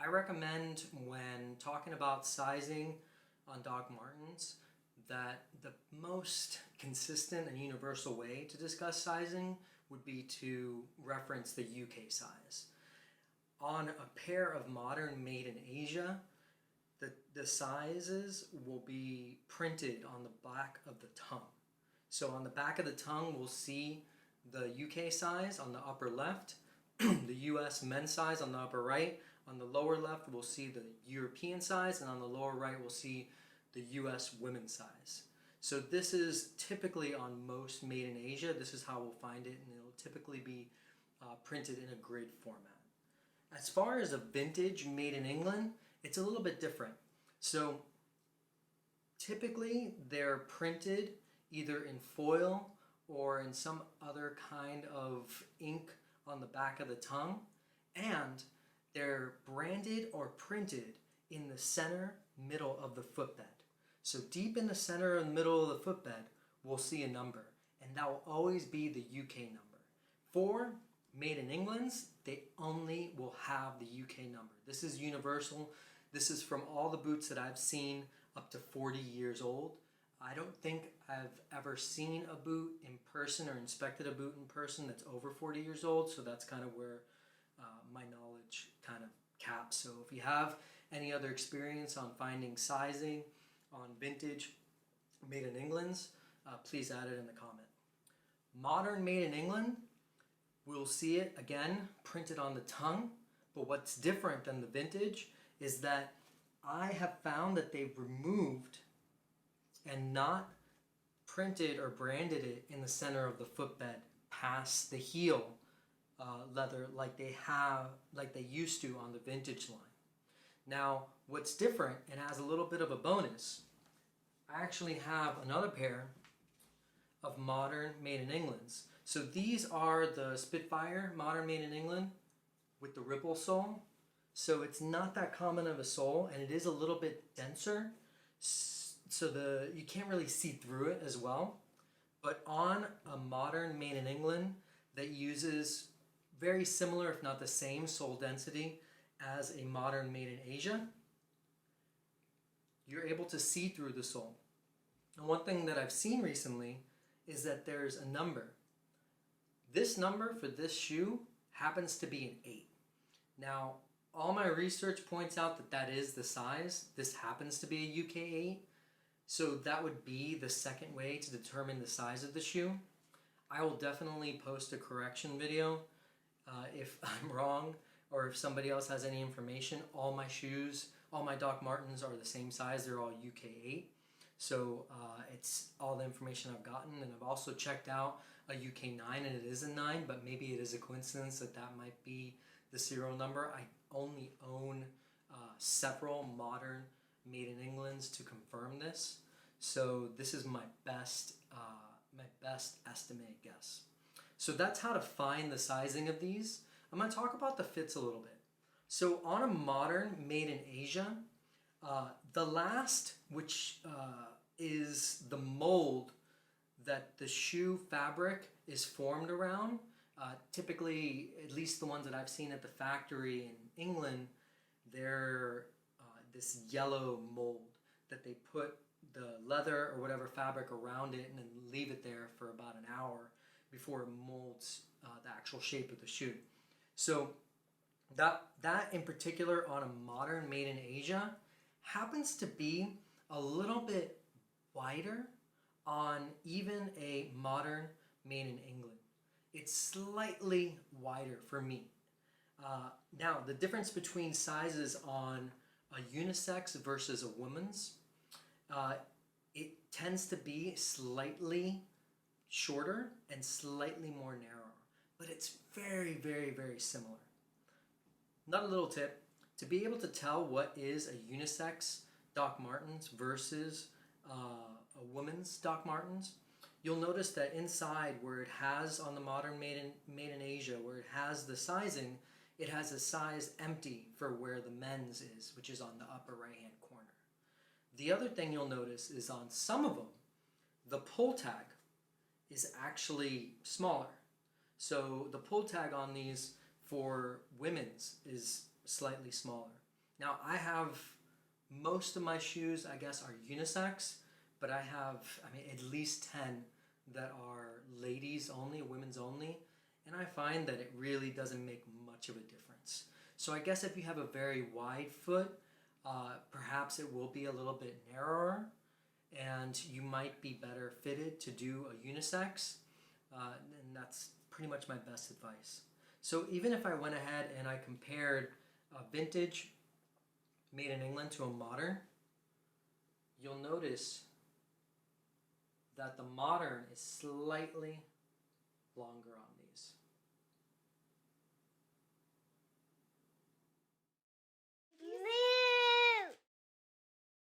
I recommend when talking about sizing on Doc Martens that the most consistent and universal way to discuss sizing would be to reference the UK size. On a pair of modern made in Asia, the sizes will be printed on the back of the tongue. So on the back of the tongue we'll see the UK size on the upper left, the US men's size on the upper right. On the lower left we'll see the European size, and on the lower right we'll see the US women's size. So this is typically on most made in Asia. This is how we'll find it, and it'll typically be printed in a grid format. As far as a vintage made in England, it's a little bit different. So typically they're printed either in foil or in some other kind of ink on the back of the tongue, and they're branded or printed in the center middle of the footbed. So deep in the center and middle of the footbed we'll see a number, and that will always be the UK number. For made in England's, they only will have the UK number. This is universal. This is from all the boots that I've seen up to 40 years old. I don't think I've ever seen a boot in person or inspected a boot in person that's over 40 years old, so that's kind of where my knowledge kind of caps. So if you have any other experience on finding sizing on vintage made in England's, please add it in the comment. Modern made in England, we'll see it again printed on the tongue, but what's different than the vintage is that I have found that they've removed and not printed or branded it in the center of the footbed past the heel leather like they used to on the vintage line. Now what's different and has a little bit of a bonus, I actually have another pair of modern made in England's. So these are the Spitfire modern made in England with the ripple sole. So it's not that common of a sole, and it is a little bit denser, so you can't really see through it as well. But on a modern made in England that uses very similar, if not the same, sole density as a modern made in Asia, you're able to see through the sole. And one thing that I've seen recently is that there's a number. This number for this shoe happens to be an 8. Now, all my research points out that that is the size. This happens to be a UK 8. So that would be the second way to determine the size of the shoe. I will definitely post a correction video if I'm wrong, or if somebody else has any information. All my shoes, all my Doc Martens are the same size. They're all UK 8. So it's all the information I've gotten, and I've also checked out a UK 9, and it is a 9, but maybe it is a coincidence that that might be the serial number. I only own several modern made in England's to confirm this, so this is my best estimated guess. So that's how to find the sizing of these. I'm going to talk about the fits a little bit. So on a modern made in Asia, the last, which is the mold that the shoe fabric is formed around, typically, at least the ones that I've seen at the factory in England, they're this yellow mold that they put the leather or whatever fabric around it and then leave it there for about an hour before it molds the actual shape of the shoe. So that in particular on a modern made in Asia happens to be a little bit wider on even a modern made in England. It's slightly wider for me. Now, the difference between sizes on a unisex versus a woman's, it tends to be slightly shorter and slightly more narrow, but it's very, very, very similar. Another little tip, to be able to tell what is a unisex Doc Martens versus a woman's Doc Martens, you'll notice that inside where it has on the modern made in Asia, where it has the sizing, it has a size empty for where the men's is, which is on the upper right hand corner. The other thing you'll notice is on some of them, the pull tag is actually smaller. So the pull tag on these for women's is slightly smaller. Now I have, most of my shoes I guess are unisex, but I have, I mean, at least 10 that are ladies only, women's only, and I find that it really doesn't make much of a difference. So I guess if you have a very wide foot, perhaps it will be a little bit narrower, and you might be better fitted to do a unisex, and that's pretty much my best advice. So even if I went ahead and I compared a vintage made in England to a modern, you'll notice that the modern is slightly longer on me.